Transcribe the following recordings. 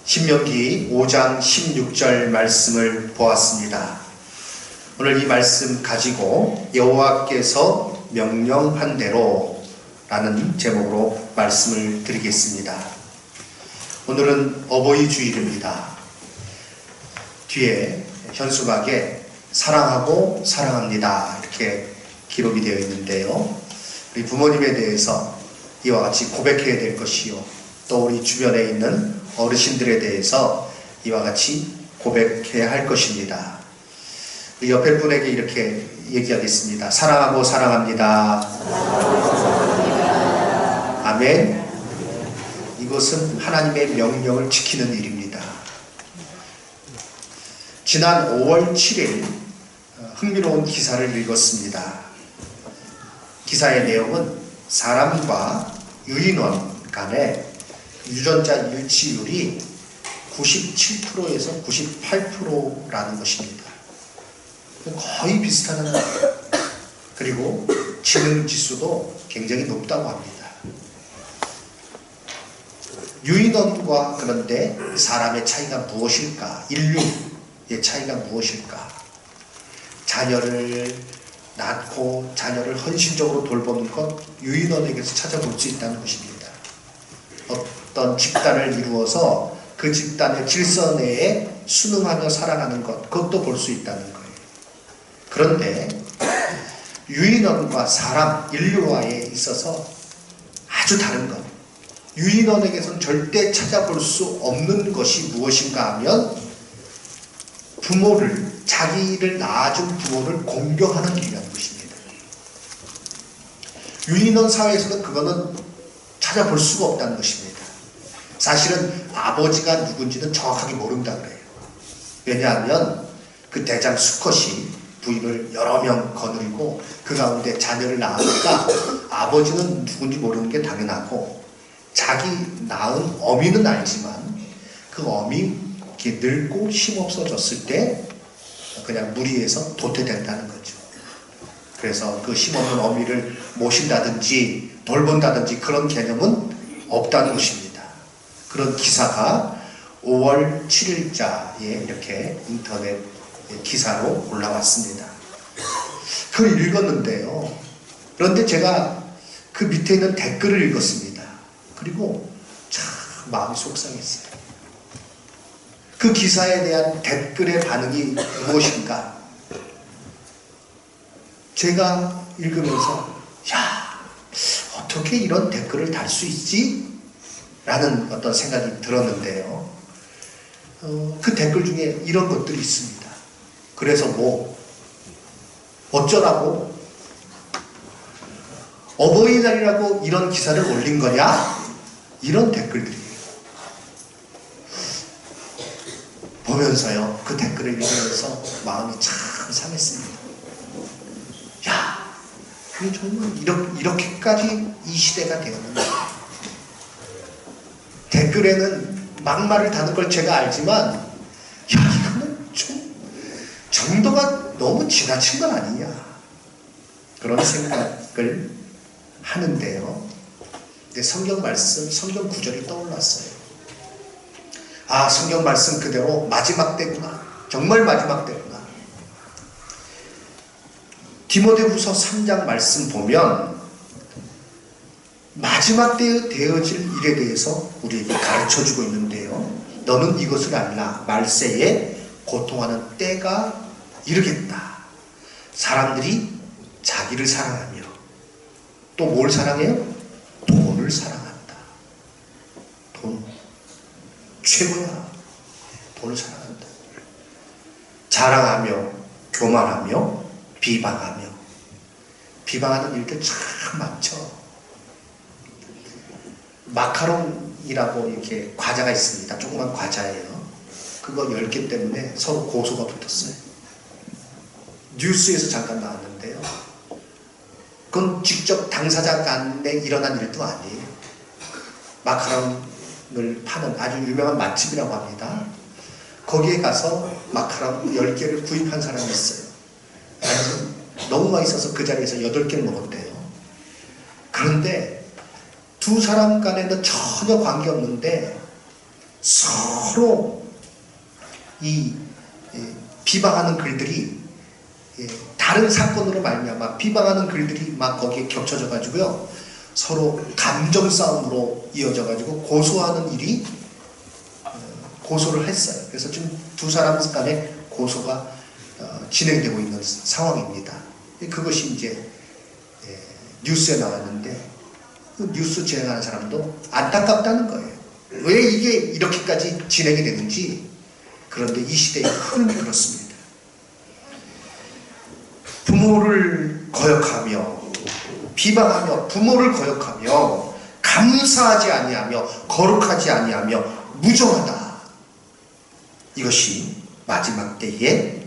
신명기 5장 16절 말씀을 보았습니다. 오늘 이 말씀 가지고 여호와께서 명령한 대로 라는 제목으로 말씀을 드리겠습니다. 오늘은 어버이 주일입니다. 뒤에 현수막에 사랑하고 사랑합니다 이렇게 기록이 되어 있는데요. 우리 부모님에 대해서 이와 같이 고백해야 될 것이요, 또 우리 주변에 있는 어르신들에 대해서 이와 같이 고백해야 할 것입니다. 우리 옆에 분에게 이렇게 얘기하겠습니다. 사랑하고 사랑합니다. 아멘. 이것은 하나님의 명령을 지키는 일입니다. 지난 5월 7일 흥미로운 기사를 읽었습니다. 기사의 내용은 사람과 유인원 간의 유전자 일치율이 97%에서 98%라는 것입니다. 거의 비슷하는 거예요. 그리고 지능 지수도 굉장히 높다고 합니다. 유인원과 그런데 사람의 차이가 무엇일까? 인류의 차이가 무엇일까? 자녀를 낳고 자녀를 헌신적으로 돌보는 것, 유인원에게서 찾아볼 수 있다는 것입니다. 어떤 집단을 이루어서 그 집단의 질서 내에 순응하며 살아가는 것, 그것도 볼 수 있다는 거예요. 그런데 유인원과 사람, 인류와에 있어서 아주 다른 것, 유인원에게서는 절대 찾아볼 수 없는 것이 무엇인가 하면 부모를, 자기를 낳아준 부모를 공경하는 일이라는 것입니다. 유인원 사회에서는 그거는 찾아볼 수가 없다는 것입니다. 사실은 아버지가 누군지는 정확하게 모른다 그래요. 왜냐하면 그 대장 수컷이 부인을 여러 명 거느리고 그 가운데 자녀를 낳으니까 아버지는 누군지 모르는 게 당연하고, 자기 낳은 어미는 알지만 그 어미 이렇게 늙고 힘없어졌을 때 그냥 무리해서 도태된다는 거죠. 그래서 그 힘없는 어미를 모신다든지 돌본다든지 그런 개념은 없다는 것입니다. 그런 기사가 5월 7일자에 이렇게 인터넷 기사로 올라왔습니다. 그걸 읽었는데요. 그런데 제가 그 밑에 있는 댓글을 읽었습니다. 그리고 참 마음이 속상했어요. 그 기사에 대한 댓글의 반응이 무엇인가? 제가 읽으면서 야, 어떻게 이런 댓글을 달 수 있지? 라는 어떤 생각이 들었는데요. 그 댓글 중에 이런 것들이 있습니다. 그래서 뭐 어쩌라고? 어버이날이라고 이런 기사를 올린 거냐? 이런 댓글들이에요. 보면서요, 그 댓글을 읽으면서 마음이 참 상했습니다. 야, 그게 정말 이렇게까지 이 시대가 되었는데, 댓글에는 막말을 다는 걸 제가 알지만, 야, 이거는 좀 정도가 너무 지나친 건 아니냐, 그런 생각을 하는데요. 성경 말씀, 성경 구절이 떠올랐어요. 아, 성경 말씀 그대로 마지막 때구나. 정말 마지막 때구나. 디모데후서 3장 말씀 보면 마지막 때에 되어질 일에 대해서 우리에게 가르쳐주고 있는데요. 너는 이것을 알라. 말세에 고통하는 때가 이르겠다. 사람들이 자기를 사랑하며 또 뭘 사랑해요? 돈을 사랑한다. 돈. 최고야. 돈을 사랑한다. 자랑하며, 교만하며, 비방하며. 비방하는 일들 참 많죠. 마카롱이라고 이렇게 과자가 있습니다. 조그만 과자예요. 그거 10개 때문에 서로 고소가 붙었어요. 뉴스에서 잠깐 나왔는데요. 그건 직접 당사자 간에 일어난 일도 아니에요. 마카롱을 파는 아주 유명한 맛집이라고 합니다. 거기에 가서 마카롱 10개를 구입한 사람이 있어요. 너무 맛있어서 그 자리에서 8개를 먹었대요. 그런데 두 사람 간에는 전혀 관계없는데 서로 이 비방하는 글들이 다른 사건으로 말미암아 비방하는 글들이 막 거기에 겹쳐져 가지고요, 서로 감정 싸움으로 이어져 가지고 고소하는 일이 고소를 했어요. 그래서 지금 두 사람 간에 고소가 진행되고 있는 상황입니다. 그것이 이제 뉴스에 나왔는데, 그 뉴스 진행하는 사람도 안타깝다는 거예요. 왜 이게 이렇게까지 진행이 되는지. 그런데 이 시대의 흐름이 그렇습니다. 부모를 거역하며 비방하며 부모를 거역하며 감사하지 아니하며 거룩하지 아니하며 무정하다. 이것이 마지막 때에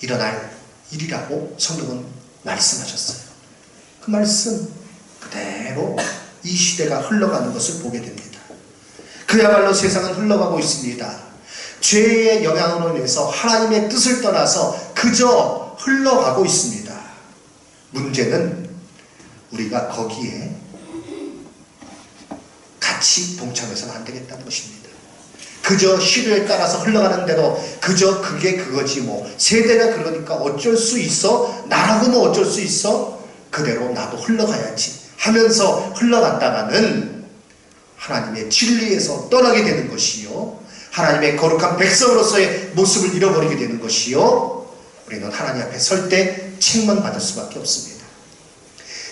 일어날 일이라고 성경은 말씀하셨어요. 그 말씀 그대로 이 시대가 흘러가는 것을 보게 됩니다. 그야말로 세상은 흘러가고 있습니다. 죄의 영향으로 인해서 하나님의 뜻을 떠나서 그저 흘러가고 있습니다. 문제는 우리가 거기에 같이 동참해서는 안 되겠다는 것입니다. 그저 시류에 따라서 흘러가는 대로 그저 그게 그거지 뭐, 세대가 그러니까 어쩔 수 있어, 나라고 뭐 어쩔 수 있어, 그대로 나도 흘러가야지 하면서 흘러갔다가는 하나님의 진리에서 떠나게 되는 것이요, 하나님의 거룩한 백성으로서의 모습을 잃어버리게 되는 것이요, 우리는 하나님 앞에 설 때 책만 받을 수밖에 없습니다.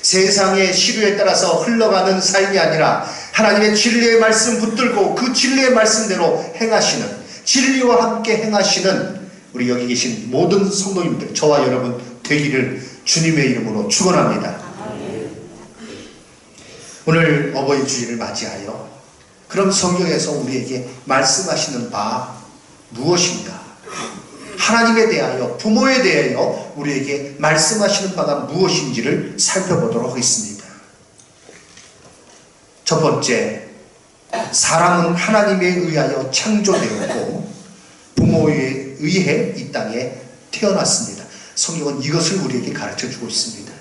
세상의 시류에 따라서 흘러가는 삶이 아니라 하나님의 진리의 말씀 붙들고 그 진리의 말씀대로 행하시는, 진리와 함께 행하시는 우리 여기 계신 모든 성도님들, 저와 여러분 되기를 주님의 이름으로 축원합니다. 오늘 어버이 주일을 맞이하여 그럼 성경에서 우리에게 말씀하시는 바 무엇인가? 하나님에 대하여, 부모에 대하여 우리에게 말씀하시는 바가 무엇인지를 살펴보도록 하겠습니다. 첫 번째, 사람은 하나님에 의하여 창조되었고 부모에 의해 이 땅에 태어났습니다. 성경은 이것을 우리에게 가르쳐주고 있습니다.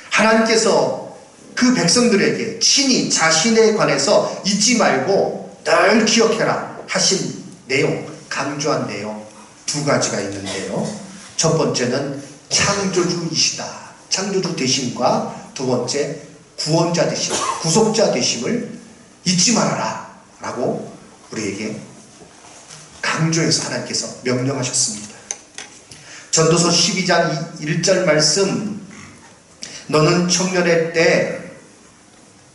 하나님께서 그 백성들에게 친히 자신에 관해서 잊지 말고 늘 기억해라 하신 내용, 강조한 내용 두 가지가 있는데요. 첫 번째는 창조주이시다, 창조주 되심과 두 번째 구원자 되심, 구속자 되심을 잊지 말아라 라고 우리에게 강조해서 하나님께서 명령하셨습니다. 전도서 12장 1절 말씀, 너는 청년의 때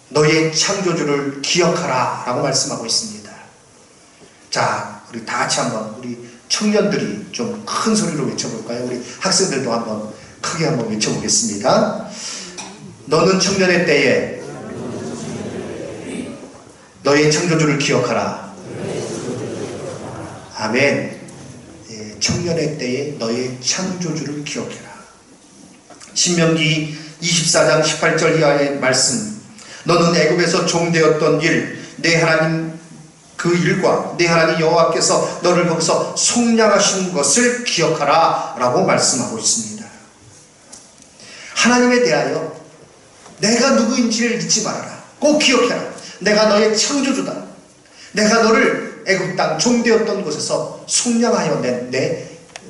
너의 창조주를 기억하라 라고 말씀하고 있습니다. 자, 우리 다 같이 한번, 우리 청년들이 좀 큰 소리로 외쳐볼까요? 우리 학생들도 한번 크게 한번 외쳐보겠습니다. 너는 청년의 때에 너의 창조주를 기억하라. 아멘. 예, 청년의 때에 너의 창조주를 기억해라. 신명기 24장 18절 이하의 말씀, 너는 애굽에서 종되었던 일, 내 하나님 그 일과 내 하나님 여호와께서 너를 거기서 속량하신 것을 기억하라 라고 말씀하고 있습니다. 하나님에 대하여 내가 누구인지를 잊지 말아라. 꼭 기억해라. 내가 너의 창조주다. 내가 너를 애굽 땅 종되었던 곳에서 속량하여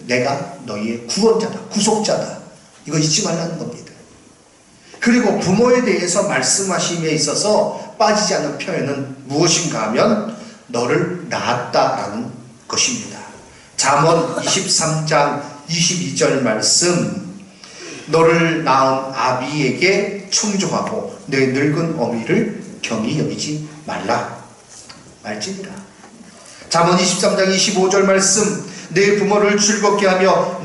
내가 너의 구원자다, 구속자다. 이거 잊지 말라는 겁니다. 그리고 부모에 대해서 말씀하심에 있어서 빠지지 않는 표현은 무엇인가 하면 너를 낳았다라는 것입니다. 잠언 23장 22절 말씀, 너를 낳은 아비에게 청조하고 내 늙은 어미를 경히 여기지 말라. 말지니라. 잠언 23장 25절 말씀, 내 부모를 즐겁게 하며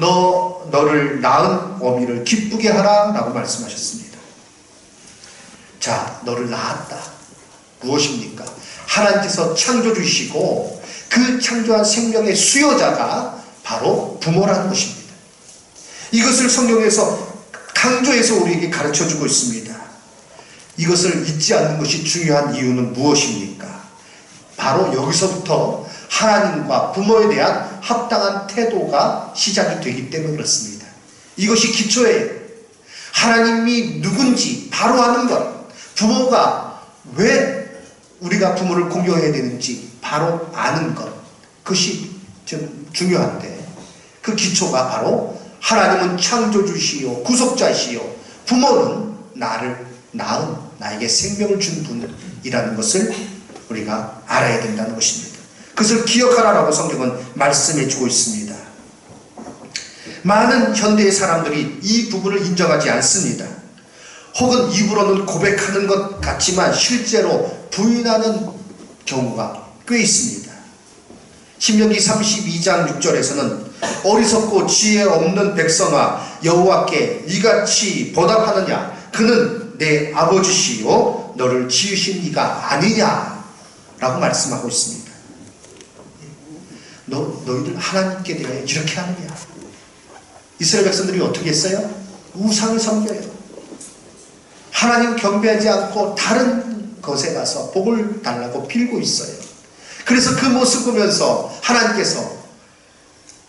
너를 낳은 어미를 기쁘게 하라 라고 말씀하셨습니다. 자, 너를 낳았다. 무엇입니까? 하나님께서 창조주시고 그 창조한 생명의 수요자가 바로 부모라는 것입니다. 이것을 성경에서 강조해서 우리에게 가르쳐주고 있습니다. 이것을 잊지 않는 것이 중요한 이유는 무엇입니까? 바로 여기서부터 하나님과 부모에 대한 합당한 태도가 시작이 되기 때문에 그렇습니다. 이것이 기초예요. 하나님이 누군지 바로 아는 것, 부모가 왜 우리가 부모를 공경해야 되는지 바로 아는 것, 그것이 좀 중요한데, 그 기초가 바로 하나님은 창조주시요 구속자시요 부모는 나를 낳은, 나에게 생명을 준 분이라는 것을 우리가 알아야 된다는 것입니다. 그것을 기억하라라고 성경은 말씀해 주고 있습니다. 많은 현대의 사람들이 이 부분을 인정하지 않습니다. 혹은 입으로는 고백하는 것 같지만 실제로 부인하는 경우가 꽤 있습니다. 신명기 32장 6절에서는 어리석고 지혜 없는 백성아 여호와께 이같이 보답하느냐, 그는 내 아버지시요 너를 지으신 이가 아니냐 라고 말씀하고 있습니다. 너희들 하나님께 대하여 이렇게 하느냐. 이스라엘 백성들이 어떻게 했어요? 우상을 섬겨요. 하나님 경배하지 않고 다른 것에 가서 복을 달라고 빌고 있어요. 그래서 그 모습 보면서 하나님께서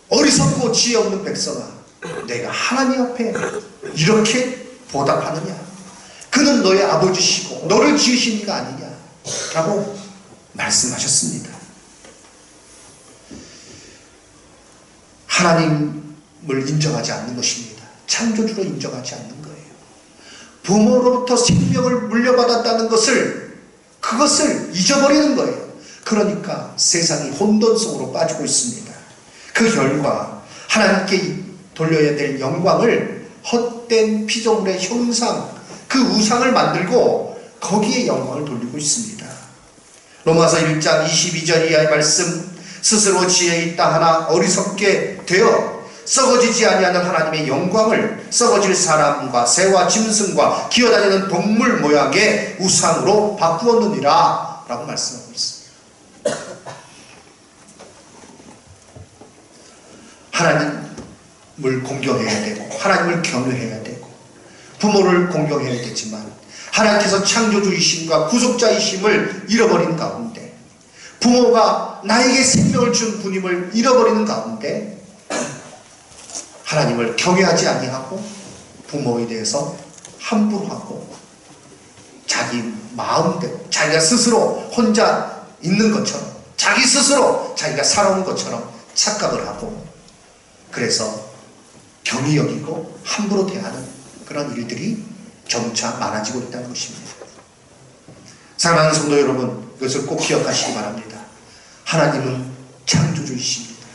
어리석고 지혜 없는 백성아, 내가 하나님 앞에 이렇게 보답하느냐, 그는 너의 아버지시고 너를 지으신 이가 아니냐 라고 말씀하셨습니다. 하나님을 인정하지 않는 것입니다. 창조주로 인정하지 않는 거예요. 부모로부터 생명을 물려받았다는 것을, 그것을 잊어버리는 거예요. 그러니까 세상이 혼돈 속으로 빠지고 있습니다. 그 결과 하나님께 돌려야 될 영광을 헛된 피조물의 형상, 그 우상을 만들고 거기에 영광을 돌리고 있습니다. 로마서 1장 22절 이하의 말씀, 스스로 지혜 있다 하나 어리석게 되어 썩어지지 아니하는 하나님의 영광을 썩어질 사람과 새와 짐승과 기어다니는 동물 모양의 우상으로 바꾸었느니라 라고 말씀하고 있습니다. 하나님을 공경해야 되고 하나님을 경외해야 되고 부모를 공경해야 되지만 하나님께서 창조주이심과 구속자이심을 잃어버린 가운데, 부모가 나에게 생명을 준 분임을 잃어버리는 가운데 하나님을 경외하지 아니하고 부모에 대해서 함부로 하고 자기 마음대로, 자기가 스스로 혼자 있는 것처럼, 자기 스스로 자기가 살아온 것처럼 착각을 하고, 그래서 경히 여기고 함부로 대하는 그런 일들이 점차 많아지고 있다는 것입니다. 사랑하는 성도 여러분, 이것을 꼭 기억하시기 바랍니다. 하나님은 창조주이십니다.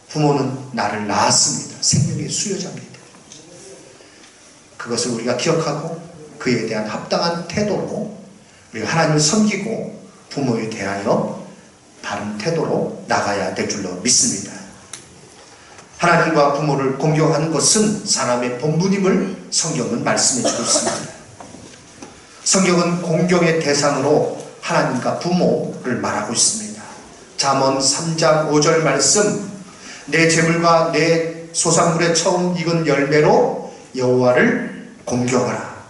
부모는 나를 낳았습니다. 생명의 수요자입니다. 그것을 우리가 기억하고 그에 대한 합당한 태도로 우리가 하나님을 섬기고 부모에 대하여 바른 태도로 나가야 될 줄로 믿습니다. 하나님과 부모를 공경하는 것은 사람의 본분임을 성경은 말씀해 주고 있습니다. 성경은 공경의 대상으로 하나님과 부모를 말하고 있습니다. 잠언 3장 5절 말씀, 내 재물과 내 소산물의 처음 익은 열매로 여호와를 공경하라.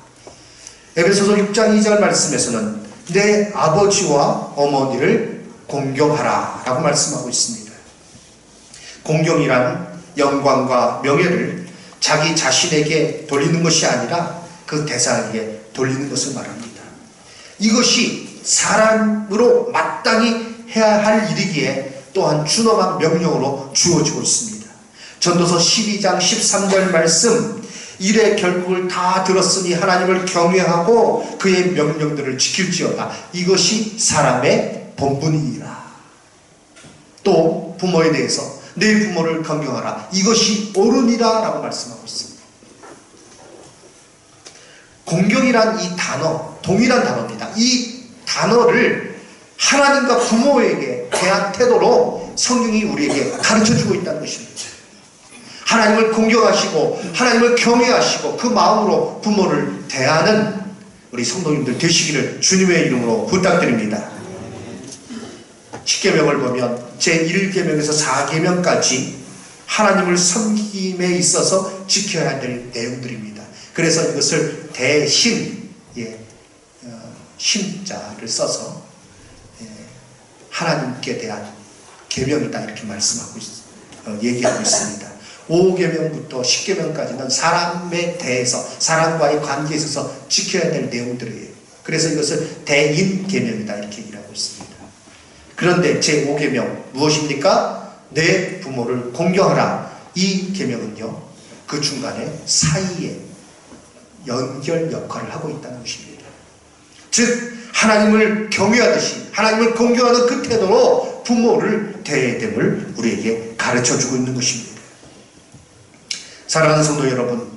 에베소서 6장 2절 말씀에서는 내 아버지와 어머니를 공경하라 라고 말씀하고 있습니다. 공경이란 영광과 명예를 자기 자신에게 돌리는 것이 아니라 그 대상에게 돌리는 것을 말합니다. 이것이 사람으로 마땅히 해야 할 일이기에 또한 준엄한 명령으로 주어지고 있습니다. 전도서 12장 13절 말씀, 일의 결국을 다 들었으니 하나님을 경외하고 그의 명령들을 지킬지어다. 이것이 사람의 본분이니라. 또 부모에 대해서 내 부모를 경경하라. 이것이 옳으니라 라고 말씀하고 있습니다. 공경이란 이 단어, 동일한 단어입니다. 이 단어를 하나님과 부모에게 대한 태도로 성경이 우리에게 가르쳐주고 있다는 것입니다. 하나님을 공경하시고 하나님을 경외하시고 그 마음으로 부모를 대하는 우리 성도님들 되시기를 주님의 이름으로 부탁드립니다. 10계명을 보면 제1계명에서 4계명까지 하나님을 섬김에 있어서 지켜야 될 내용들입니다. 그래서 이것을 대신, 신자를 써서 하나님께 대한 계명이다 이렇게 말씀하고 얘기하고 있습니다. 5계명부터 10계명까지는 사람에 대해서, 사람과의 관계에 있어서 지켜야 될 내용들이에요. 그래서 이것을 대인계명이다 이렇게 얘기를 하고 있습니다. 그런데 제5계명 무엇입니까? 내 부모를 공경하라. 이 계명은요, 그 중간에 사이에 연결 역할을 하고 있다는 것입니다. 즉 하나님을 경외하듯이 하나님을 공경하는 그 태도로 부모를 대해야 됨을 우리에게 가르쳐주고 있는 것입니다. 사랑하는 성도 여러분,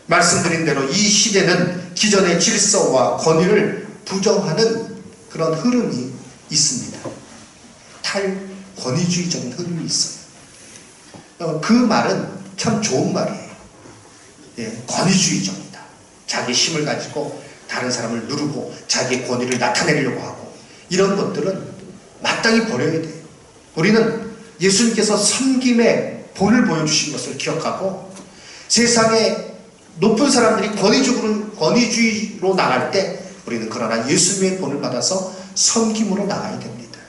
말씀드린 대로 이 시대는 기존의 질서와 권위를 부정하는 그런 흐름이 있습니다. 탈권위주의적인 흐름이 있어요. 그 말은 참 좋은 말이에요. 예, 권위주의적이다. 자기 힘을 가지고 다른 사람을 누르고 자기의 권위를 나타내려고 하고, 이런 것들은 마땅히 버려야 돼요. 우리는 예수님께서 섬김의 본을 보여주신 것을 기억하고, 세상에 높은 사람들이 권위주의로 나갈 때 우리는 그러나 예수님의 본을 받아서 섬김으로 나가야 됩니다.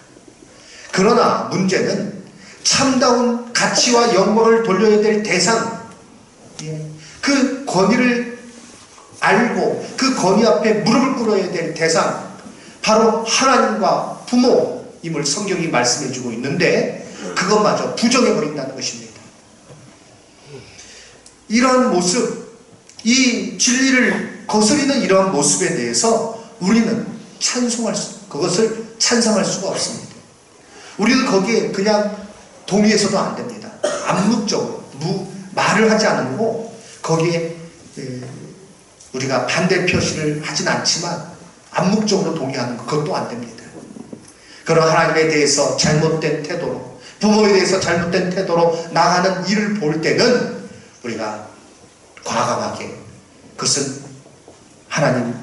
그러나 문제는 참다운 가치와 영광을 돌려야 될 대상, 그 권위를 알고 그 권위 앞에 무릎을 꿇어야 될 대상, 바로 하나님과 부모임을 성경이 말씀해 주고 있는데 그것마저 부정해버린다는 것입니다. 이러한 모습, 이 진리를 거스리는 이러한 모습에 대해서 우리는 그것을 찬성할 수가 없습니다. 우리는 거기에 그냥 동의해서도 안 됩니다. 암묵적으로 말을 하지 않고 거기에 우리가 반대 표시를 하진 않지만 암묵적으로 동의하는 그것도 안 됩니다. 그런 하나님에 대해서 잘못된 태도로, 부모에 대해서 잘못된 태도로 나가는 일을 볼 때는 우리가 과감하게 그것은 하나님을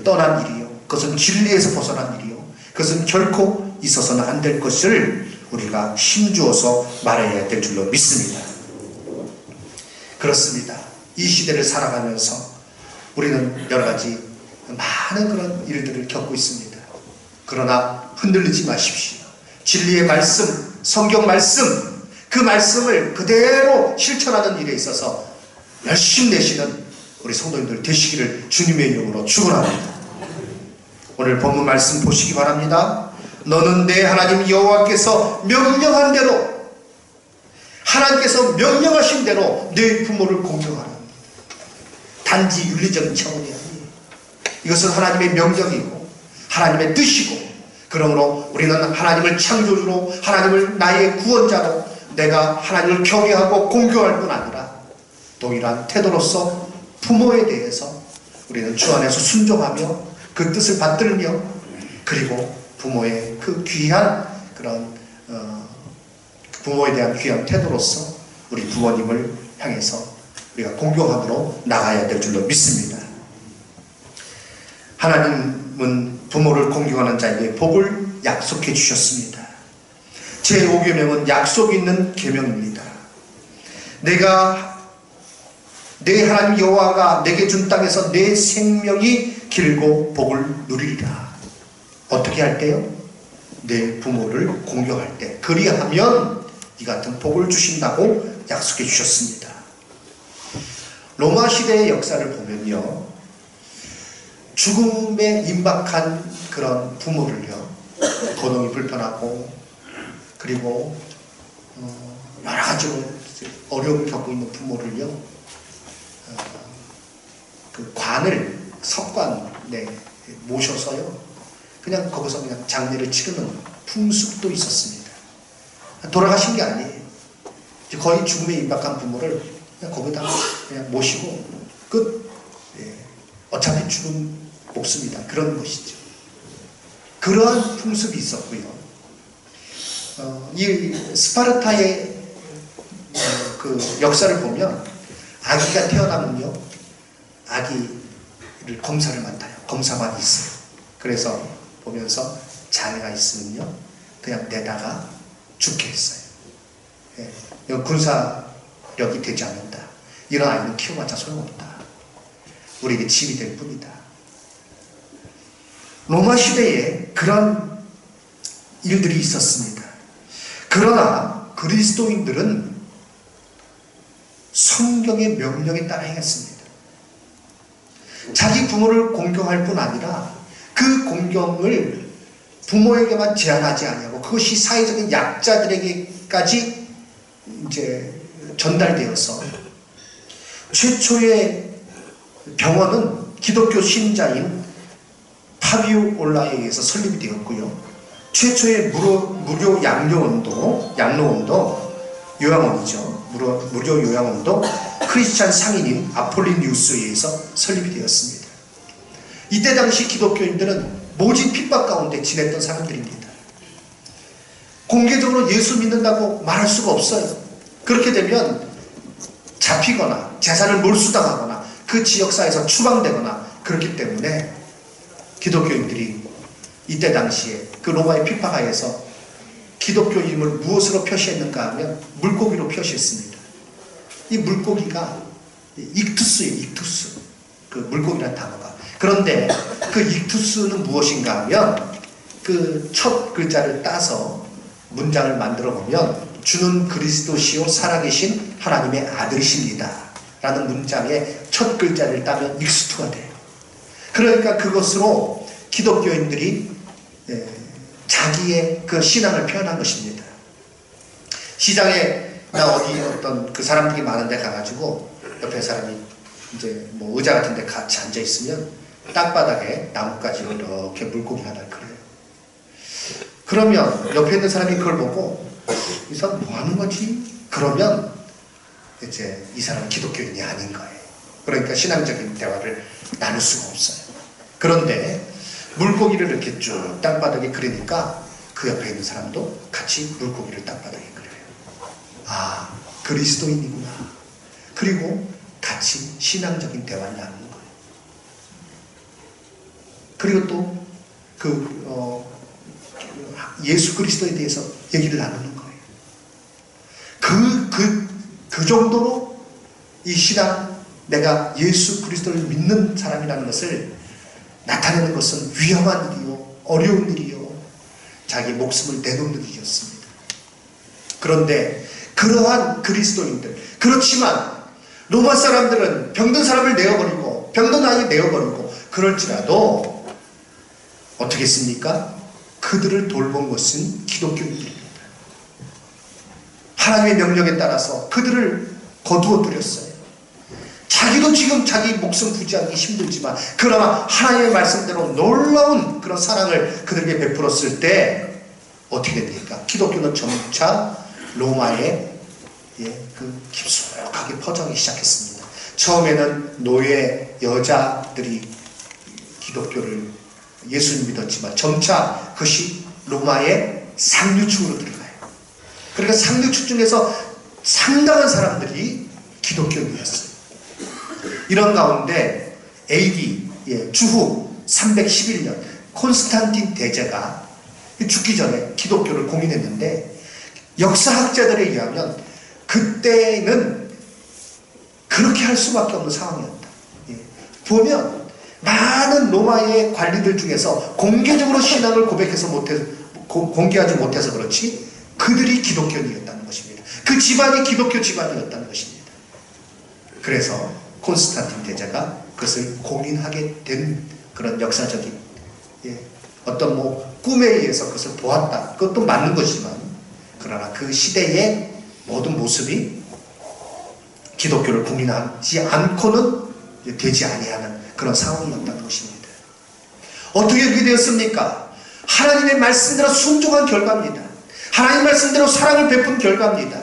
떠난 일이요, 그것은 진리에서 벗어난 일이요, 그것은 결코 있어서는 안 될 것을 우리가 힘주어서 말해야 될 줄로 믿습니다. 그렇습니다. 이 시대를 살아가면서 우리는 여러 가지 많은 그런 일들을 겪고 있습니다. 그러나 흔들리지 마십시오. 진리의 말씀, 성경 말씀, 그 말씀을 그대로 실천하는 일에 있어서 열심 내시는 우리 성도님들 되시기를 주님의 이름으로 축원합니다. 오늘 본문 말씀 보시기 바랍니다. 너는 내 하나님 여호와께서 명령한 대로, 하나님께서 명령하신 대로 내 부모를 공경하라. 단지 윤리적인 차원이 아니에요. 이것은 하나님의 명령이고 하나님의 뜻이고, 그러므로 우리는 하나님을 창조주로, 하나님을 나의 구원자로 내가 하나님을 경외하고 공경할 뿐 아니라 동일한 태도로서 부모에 대해서 우리는 주 안에서 순종하며 그 뜻을 받들며, 그리고 부모의 그 귀한 그런 부모에 대한 귀한 태도로서 우리 부모님을 향해서 우리가 공경함으로 나가야 될 줄로 믿습니다. 하나님은 부모를 공경하는 자에게 복을 약속해 주셨습니다. 제5계명은 약속 있는 계명입니다. 내가 내 하나님 여호와가 내게 준 땅에서 내 생명이 길고 복을 누리리라. 어떻게 할 때요? 내 부모를 공경할 때. 그리하면 이 같은 복을 주신다고 약속해 주셨습니다. 로마 시대의 역사를 보면요, 죽음에 임박한 그런 부모를요, 거동이 불편하고 그리고 여러 가지로 어려움을 겪고 있는 부모를요, 그 관을 석관에 모셔서요, 그냥 거기서 그냥 장례를 치르는 풍습도 있었습니다. 돌아가신 게 아니에요. 거의 죽음에 임박한 부모를 그냥 거기다 그냥 모시고 끝. 어차피 죽은 목숨이다, 그런 것이죠. 그러한 풍습이 있었고요. 이 스파르타의 그 역사를 보면 아기가 태어나면요, 아기를 검사를 맡아요. 검사관이 있어요. 그래서 보면서 장애가 있으면요, 그냥 내다가 죽게 했어요. 이건 군사력이 되지 않는다. 이런 아이는 키워봤자 소용없다. 우리에게 짐이 될 뿐이다. 로마 시대에 그런 일들이 있었습니다. 그러나 그리스도인들은 성경의 명령에 따라 행했습니다. 자기 부모를 공경할 뿐 아니라 그 공경을 부모에게만 제한하지 아니하고 그것이 사회적인 약자들에게까지 이제 전달되어서 최초의 병원은 기독교 신자인 파비올라에 의해서 설립이 되었고요. 최초의 무료 양로원도 요양원이죠. 무료 요양원도 크리스찬 상인인 아폴리니우스에 의해서 설립이 되었습니다. 이때 당시 기독교인들은 모진 핍박 가운데 지냈던 사람들입니다. 공개적으로 예수 믿는다고 말할 수가 없어요. 그렇게 되면 잡히거나 재산을 몰수당하거나 그 지역사회에서 추방되거나 그렇기 때문에 기독교인들이 이때 당시에 그 로마의 핍박하에서 기독교임을 무엇으로 표시했는가 하면 물고기로 표시했습니다. 이 물고기가 익투스예요. 익투스. 그 물고기라는 단어가. 그런데 그 익투스는 무엇인가 하면 그 첫 글자를 따서 문장을 만들어 보면 주는 그리스도시요 살아계신 하나님의 아들이십니다 라는 문장의 첫 글자를 따면 익스투가 돼요. 그러니까 그것으로 기독교인들이 자기의 그 신앙을 표현한 것입니다. 시장에 나 어디 어떤 그 사람들이 많은데 가가지고 옆에 사람이 이제 뭐 의자 같은 데 같이 앉아 있으면 땅바닥에 나뭇가지로 이렇게 물고기 하나를 그려요. 그러면 옆에 있는 사람이 그걸 보고 이 사람 뭐 하는 거지? 그러면 이제 이 사람은 기독교인이 아닌 거예요. 그러니까 신앙적인 대화를 나눌 수가 없어요. 그런데 물고기를 이렇게 쭉 땅바닥에 그리니까 그 옆에 있는 사람도 같이 물고기를 땅바닥에 그려요. 아, 그리스도인이구나. 그리고 같이 신앙적인 대화를 나누는 거예요. 그리고 또 예수 그리스도에 대해서 얘기를 나누는 거예요. 그 정도로 이 신앙, 내가 예수 그리스도를 믿는 사람이라는 것을 나타내는 것은 위험한 일이요, 어려운 일이요, 자기 목숨을 내놓는 일이었습니다. 그런데 그러한 그리스도인들, 그렇지만 로마 사람들은 병든 사람을 내어버리고 병든 아이 내어버리고 그럴지라도 어떻게 했습니까? 그들을 돌본 것은 기독교인들입니다. 하나님의 명령에 따라서 그들을 거두어들였어요. 자기도 지금 자기 목숨 부지하기 힘들지만 그러나 하나님의 말씀대로 놀라운 그런 사랑을 그들에게 베풀었을 때 어떻게 됩니까? 기독교는 점차 로마에 깊숙하게 퍼져가기 시작했습니다. 처음에는 노예 여자들이 기독교를 예수를 믿었지만 점차 그것이 로마의 상류층으로 들어가요. 그러니까 상류층 중에서 상당한 사람들이 기독교인이었어요. 이런 가운데 AD 주후 311년 콘스탄틴 대제가 죽기 전에 기독교를 공인했는데 역사학자들에 의하면 그때는 그렇게 할 수밖에 없는 상황이었다. 보면 많은 로마의 관리들 중에서 공개적으로 신앙을 공개하지 못해서 그렇지 그들이 기독교인이었다는 것입니다. 그 집안이 기독교 집안이었다는 것입니다. 그래서 콘스탄틴 대제가 그것을 공인하게 된 그런 역사적인 어떤 꿈에 의해서 그것을 보았다. 그것도 맞는 것이지만 그러나 그 시대의 모든 모습이 기독교를 공인하지 않고는 되지 아니하는 그런 상황이었다는 것입니다. 어떻게 그렇게 되었습니까? 하나님의 말씀대로 순종한 결과입니다. 하나님의 말씀대로 사랑을 베푼 결과입니다.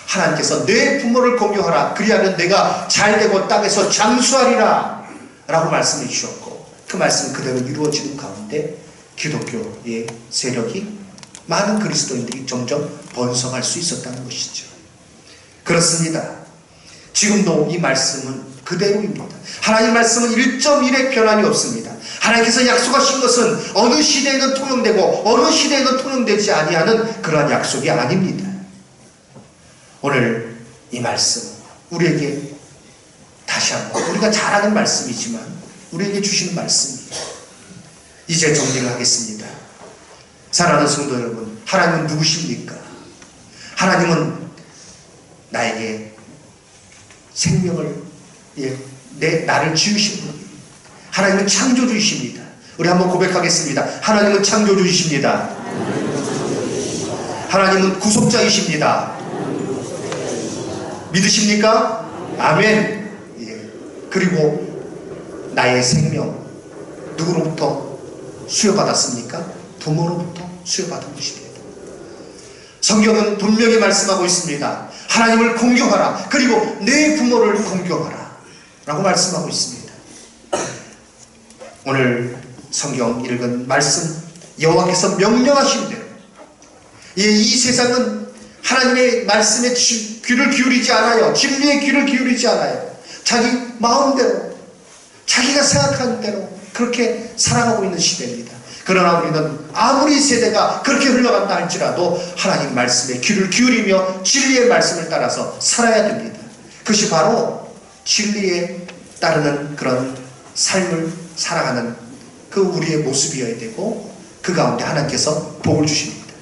하나님께서 내 부모를 공경하라 그리하면 내가 잘되고 땅에서 장수하리라 라고 말씀해 주셨고 그 말씀 그대로 이루어지는 가운데 기독교의 세력이 많은 그리스도인들이 점점 번성할 수 있었다는 것이죠. 그렇습니다. 지금도 이 말씀은 그대로입니다. 하나님 말씀은 1.1의 변함이 없습니다. 하나님께서 약속하신 것은 어느 시대에는 통용되고 어느 시대에는 통용되지 아니하는 그러한 약속이 아닙니다. 오늘 이 말씀 우리에게 다시 한번 우리가 잘 아는 말씀이지만 우리에게 주시는 말씀입니다. 이제 정리를 하겠습니다. 사랑하는 성도 여러분, 하나님은 누구십니까? 하나님은 나에게 생명을 나를 지으신 분, 하나님은 창조주이십니다. 우리 한번 고백하겠습니다. 하나님은 창조주이십니다. 하나님은 구속자이십니다. 믿으십니까? 아멘. 예. 그리고 나의 생명 누구로부터 수여받았습니까? 부모로부터 수여받은 것입니다. 성경은 분명히 말씀하고 있습니다. 하나님을 공경하라. 그리고 내 부모를 공경하라. 라고 말씀하고 있습니다. 오늘 성경 읽은 말씀, 여호와께서 명령하신 대로 이 세상은 하나님의 말씀에 귀를 기울이지 않아요. 진리에 귀를 기울이지 않아요. 자기 마음대로, 자기가 생각하는 대로 그렇게 살아가고 있는 시대입니다. 그러나 우리는 아무리 세대가 그렇게 흘러간다 할지라도 하나님 말씀에 귀를 기울이며 진리의 말씀을 따라서 살아야 됩니다. 그것이 바로 진리에 따르는 그런 삶을 살아가는 그 우리의 모습이어야 되고, 그 가운데 하나님께서 복을 주십니다.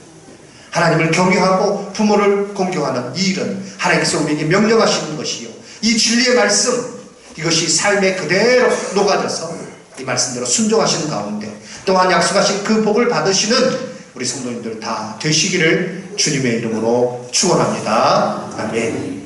하나님을 경외하고 부모를 공경하는 이 일은 하나님께서 우리에게 명령하시는 것이요, 이 진리의 말씀, 이것이 삶에 그대로 녹아져서 이 말씀대로 순종하시는 가운데 또한 약속하신 그 복을 받으시는 우리 성도님들 다 되시기를 주님의 이름으로 축원합니다. 아멘.